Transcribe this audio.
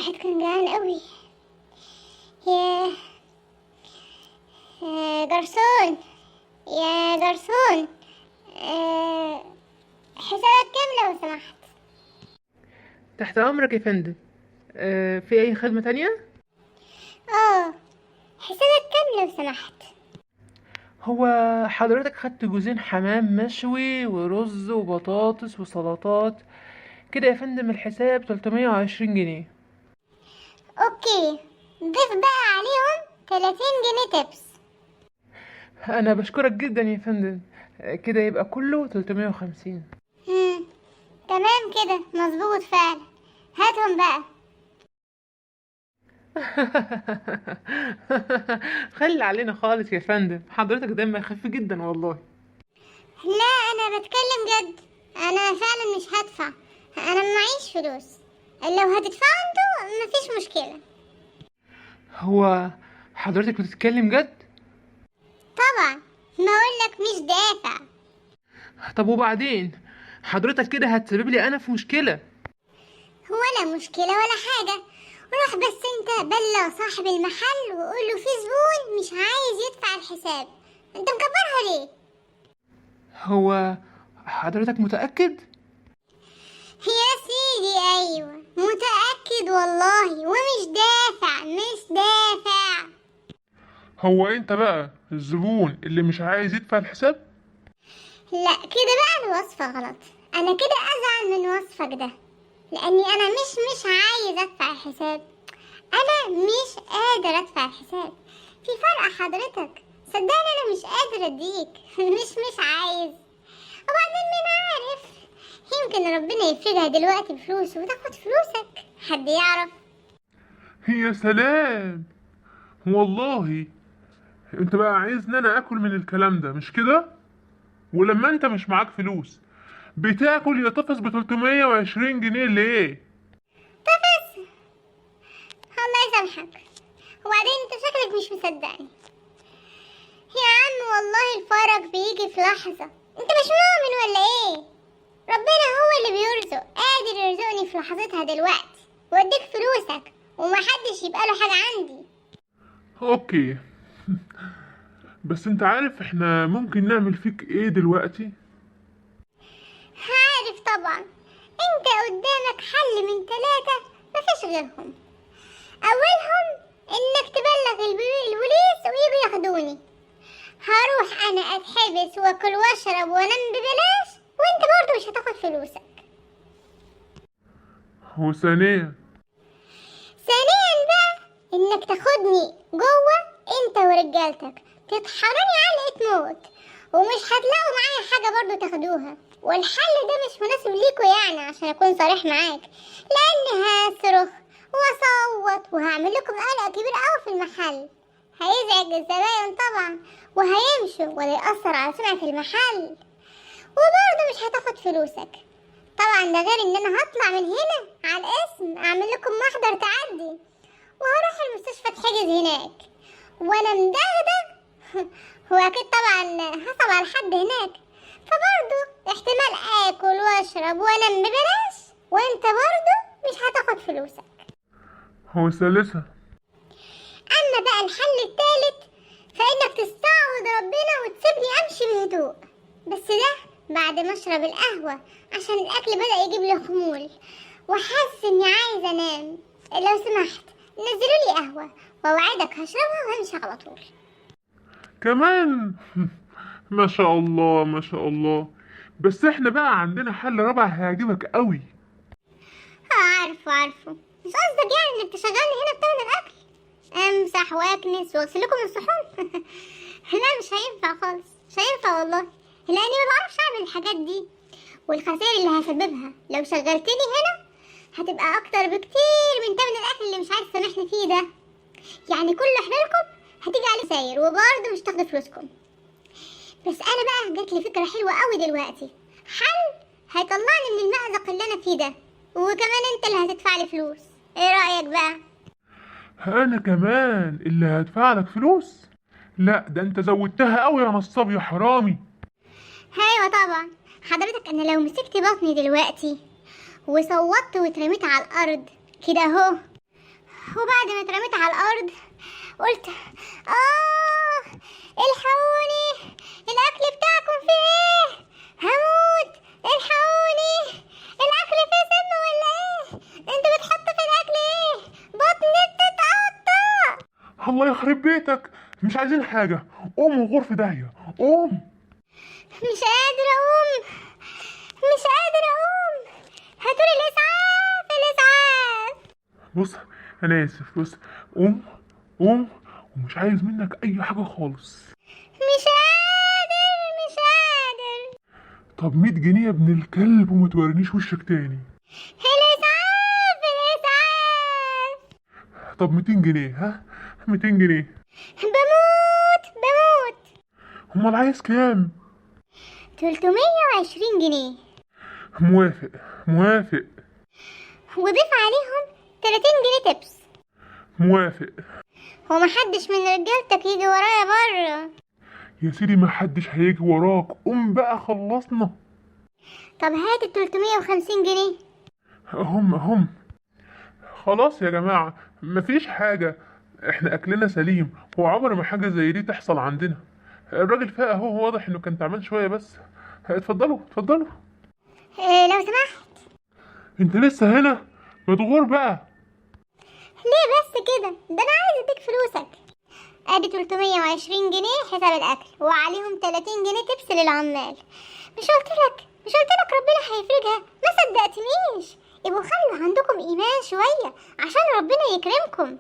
الواحد كان جعان قوي. يا جرسون، يا جرسون، حسابك كام لو سمحت؟ تحت أمرك يا فندم. في أي خدمة تانية؟ اه، حسابك كام لو سمحت؟ هو حضرتك خدت جوزين حمام مشوي ورز وبطاطس وسلطات كده يا فندم، الحساب 320 جنيه. اوكي، ضيف بقى عليهم 30 جنيه تبس. أنا بشكرك جدا يا فندم. كده يبقى كله 350. تمام كده، مظبوط فعلا. هاتهم بقى. خلي علينا خالص يا فندم، حضرتك دمك خفيف جدا والله. لا، انا بتكلم جد. انا فعلا مش هدفع. انا معيش فلوس. لو هتدفعوا انتوا مفيش مشكلة. هو حضرتك بتتكلم جد؟ طبعا، ما اقولك مش دافع. طب وبعدين حضرتك كده هتسبب لي أنا في مشكلة. ولا مشكلة ولا حاجة. روح بس انت بلغ صاحب المحل وقول له في زبون مش عايز يدفع الحساب. انت مكبرها ليه؟ هو حضرتك متأكد؟ يا سيدي ايوه متأكد والله، ومش دافع مش دافع. هو انت بقى الزبون اللي مش عايز يدفع الحساب؟ لا كده بقى الوصفة غلط. انا كده ازعل من وصفك ده، لاني انا مش عايز ادفع الحساب. انا مش قادر ادفع الحساب. في فرق حضرتك. صدقني انا مش قادر اديك. مش عايز. وبعدين مين عارف، يمكن ربنا يفرجها دلوقتي بفلوس وتاخد فلوسك، حد يعرف. يا سلام، والله انت بقى عايزني انا اكل من الكلام ده مش كده؟ ولما انت مش معاك فلوس بتاكل يا طفس ب 320 جنيه ليه؟ طفس، الله يسامحك. وبعدين انت شكلك مش مصدقني. يا عم والله الفرج بيجي في لحظة. انت مش مؤمن ولا ايه؟ ربنا هو اللي بيرزق، قادر يرزقني في لحظتها دلوقتي واديك فلوسك ومحدش يبقى له حاجة عندي. اوكي. بس انت عارف احنا ممكن نعمل فيك ايه دلوقتي؟ عارف طبعا. انت قدامك حل من 3 مفيش غيرهم. اولهم انك تبلغ البوليس ويجوا ياخدوني. هروح انا اتحبس واكل واشرب وانام ببلاش، وانت برضه مش هتاخد فلوسك. وثانيا ثانيا بقى انك تاخدني جوه انت ورجالتك، تطحنوني علقة موت، ومش هتلاقوا معايا حاجة برضو تاخدوها. والحل ده مش مناسب ليكوا يعني، عشان اكون صريح معاك، لاني هصرخ واصوت وهعمل لكم قلق كبير قوي في المحل. هيزعج الزباين طبعا، وهيمشوا ولا يأثر على سمعة المحل، وبرضه مش هتاخد فلوسك. طبعا ده غير ان انا هطلع من هنا على الاسم اعمل لكم محضر تعدي، وهروح المستشفى اتحجز هناك وانا مدغدغ. واكيد طبعا هصب على حد هناك، فبرضه احتمال اكل واشرب وانام ببلاش، وانت برضه مش هتاخد فلوسك. وثالثا اما بقى الحل التالت، فانك تستعوض ربنا وتسيبني امشي بهدوء، بس ده بعد ما اشرب القهوة، عشان الاكل بدأ يجيب لي خمول وحاسس اني عايزة انام. لو سمحت نزلوا لي قهوة، واوعدك هشربها وهمشي على طول. كمان. ما شاء الله ما شاء الله. بس احنا بقى عندنا حل رابع هيعجبك قوي. عارفه. مش قصدك يعني انك تشغلني هنا بتمن الاكل؟ امسح واكنس واغسل لكم الصحون. لا مش هينفع خالص، مش هينفع والله، لاني ما بعرفش اعمل الحاجات دي، والخسائر اللي هسببها لو شغلتني هنا هتبقى اكتر بكتير من تمن الاكل اللي مش عايز تسامحني فيه ده. يعني كل حلولكم هتيجي عليه خساير، وبرضه مش تاخدوا فلوسكم. بس انا بقى جات لي فكره حلوه قوي دلوقتي، حل هيطلعني من المأزق اللي انا فيه ده، وكمان انت اللي هتدفع لي فلوس. ايه رأيك بقى؟ انا كمان اللي هدفع لك فلوس؟ لا ده انت زودتها قوي يا نصاب يا حرامي. ايوه طبعا. حضرتك انا لو مسكت بطني دلوقتي وصوتت واترميت على الارض كده اهو، وبعد ما اترميت على الارض قلت الحقوني، الاكل بتاعكم فيه ايه؟ هموت، الحقوني، الاكل فيه سم ولا ايه؟ انتوا بتحطوا في الاكل ايه؟ بطني بتتقطع. الله يخرب بيتك، مش عايزين حاجة، قوم وغور في داهية، قوم. مش قادرة اقوم، مش قادرة اقوم، هاتولي الاسعاف، الاسعاف. بص انا اسف، بص قوم قوم، ومش عايز منك اي حاجة خالص. مش قادر، مش قادر. طب 100 جنيه يا ابن الكلب وما تورينيش وشك تاني. الاسعاف، الاسعاف. طب 200 جنيه، ها 200 جنيه. بموت بموت. امال عايز كام؟ 320 جنيه. موافق موافق. وضيف عليهم 30 جنيه تبس. موافق. ومحدش من رجالتك يجي ورايا بره. يا سيدي ما حدش هيجي وراك، قوم بقى خلصنا. طب هات ال 350 جنيه. هم خلاص يا جماعة، مفيش حاجة، احنا اكلنا سليم، وعمر ما حاجة زي دي تحصل عندنا. الراجل فاق اهو، واضح انه كان تعبان شوية بس. اتفضلوا اتفضلوا. لو سمحت. انت لسه هنا؟ ما تغور بقى. ليه بس كده؟ ده انا عايز اديك فلوسك. ادي 320 جنيه حساب الاكل، وعليهم 30 جنيه تبس للعمال. مش قلت لك ربنا هيفرجها؟ ما صدقتنيش. يبقوا خلوا عندكم ايمان شويه عشان ربنا يكرمكم.